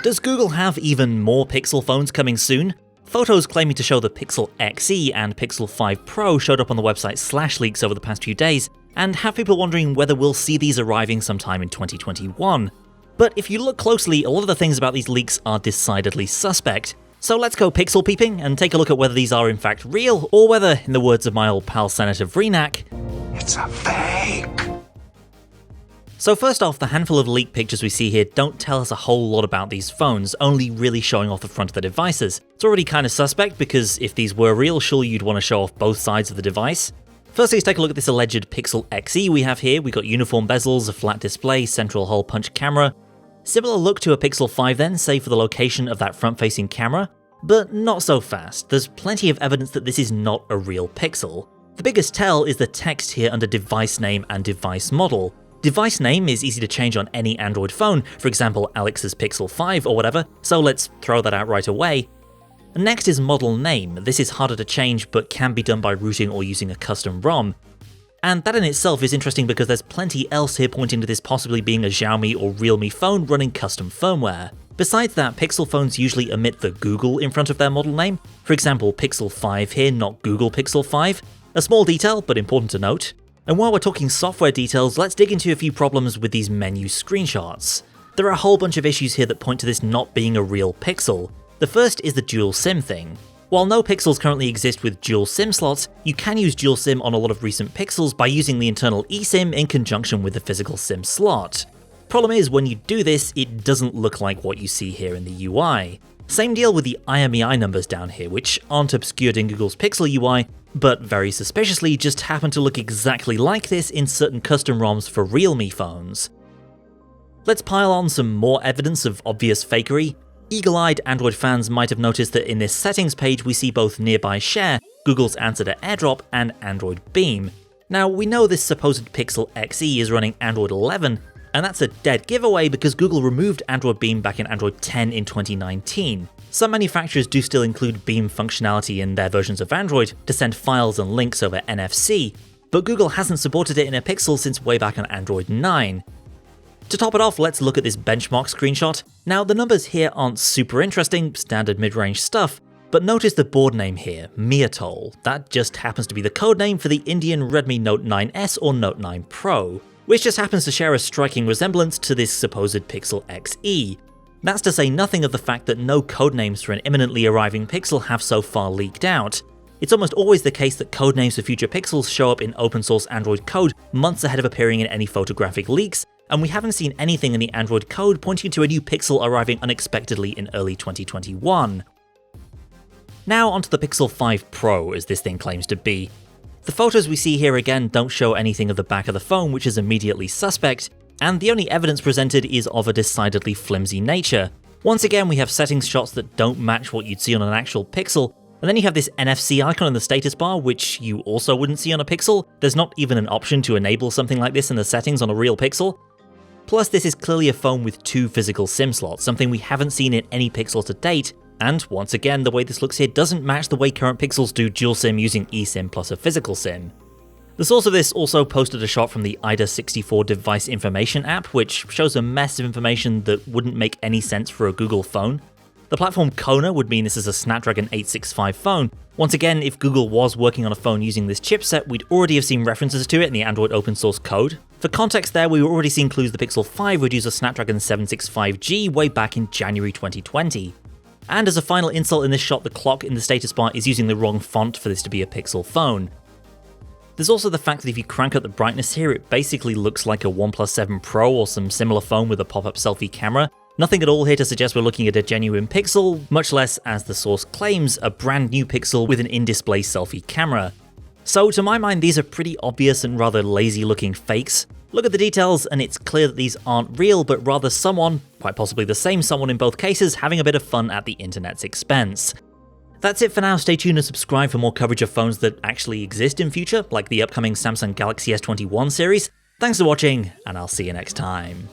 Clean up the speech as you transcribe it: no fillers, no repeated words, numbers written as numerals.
Does Google have even more Pixel phones coming soon? Photos claiming to show the Pixel XE and Pixel 5 Pro showed up on the website /leaks over the past few days, and have people wondering whether we'll see these arriving sometime in 2021. But if you look closely, a lot of the things about these leaks are decidedly suspect. So let's go pixel peeping and take a look at whether these are in fact real, or whether, in the words of my old pal Senator Vreenak, it's a fake. So first off, the handful of leaked pictures we see here don't tell us a whole lot about these phones, only really showing off the front of the devices. It's already kind of suspect, because if these were real, surely you'd want to show off both sides of the device. Firstly, let's take a look at this alleged Pixel XE we have here. We've got uniform bezels, a flat display, central hole punch camera. Similar look to a Pixel 5 then, save for the location of that front-facing camera, but not so fast. There's plenty of evidence that this is not a real Pixel. The biggest tell is the text here under device name and device model. Device name is easy to change on any Android phone, for example Alex's Pixel 5 or whatever, so let's throw that out right away. Next is model name. This is harder to change but can be done by rooting or using a custom ROM. And that in itself is interesting because there's plenty else here pointing to this possibly being a Xiaomi or Realme phone running custom firmware. Besides that, Pixel phones usually omit the Google in front of their model name, for example Pixel 5 here, not Google Pixel 5. A small detail, but important to note. And while we're talking software details, let's dig into a few problems with these menu screenshots. There are a whole bunch of issues here that point to this not being a real Pixel. The first is the dual SIM thing. While no Pixels currently exist with dual SIM slots, you can use dual SIM on a lot of recent Pixels by using the internal eSIM in conjunction with the physical SIM slot. Problem is, when you do this, it doesn't look like what you see here in the UI. Same deal with the IMEI numbers down here, which aren't obscured in Google's Pixel UI, but very suspiciously just happen to look exactly like this in certain custom ROMs for Realme phones. Let's pile on some more evidence of obvious fakery. Eagle-eyed Android fans might have noticed that in this settings page we see both Nearby Share, Google's answer to AirDrop, and Android Beam. Now we know this supposed Pixel XE is running Android 11, and that's a dead giveaway because Google removed Android Beam back in Android 10 in 2019. Some manufacturers do still include Beam functionality in their versions of Android to send files and links over NFC, but Google hasn't supported it in a Pixel since way back on Android 9. To top it off, let's look at this benchmark screenshot. Now the numbers here aren't super interesting, standard mid-range stuff, but notice the board name here, Miatol. That just happens to be the codename for the Indian Redmi Note 9S or Note 9 Pro, which just happens to share a striking resemblance to this supposed Pixel XE. That's to say nothing of the fact that no codenames for an imminently arriving Pixel have so far leaked out. It's almost always the case that codenames for future Pixels show up in open source Android code months ahead of appearing in any photographic leaks, and we haven't seen anything in the Android code pointing to a new Pixel arriving unexpectedly in early 2021. Now onto the Pixel 5 Pro, as this thing claims to be. The photos we see here again don't show anything of the back of the phone, which is immediately suspect, and the only evidence presented is of a decidedly flimsy nature. Once again, we have settings shots that don't match what you'd see on an actual Pixel, and then you have this NFC icon in the status bar, which you also wouldn't see on a Pixel. There's not even an option to enable something like this in the settings on a real Pixel. Plus, this is clearly a phone with 2 physical SIM slots, something we haven't seen in any Pixel to date, and once again, the way this looks here doesn't match the way current Pixels do dual SIM using eSIM plus a physical SIM. The source of this also posted a shot from the IDA64 device information app, which shows a mess of information that wouldn't make any sense for a Google phone. The platform Kona would mean this is a Snapdragon 865 phone. Once again, if Google was working on a phone using this chipset, we'd already have seen references to it in the Android open source code. For context there, we were already seeing clues the Pixel 5 would use a Snapdragon 765G way back in January 2020. And as a final insult in this shot, the clock in the status bar is using the wrong font for this to be a Pixel phone. There's also the fact that if you crank up the brightness here, it basically looks like a OnePlus 7 Pro or some similar phone with a pop-up selfie camera. Nothing at all here to suggest we're looking at a genuine Pixel, much less, as the source claims, a brand new Pixel with an in-display selfie camera. So to my mind, these are pretty obvious and rather lazy looking fakes. Look at the details and it's clear that these aren't real, but rather someone, quite possibly the same someone in both cases, having a bit of fun at the internet's expense. That's it for now. Stay tuned and subscribe for more coverage of phones that actually exist in future, like the upcoming Samsung Galaxy S21 series. Thanks for watching, and I'll see you next time.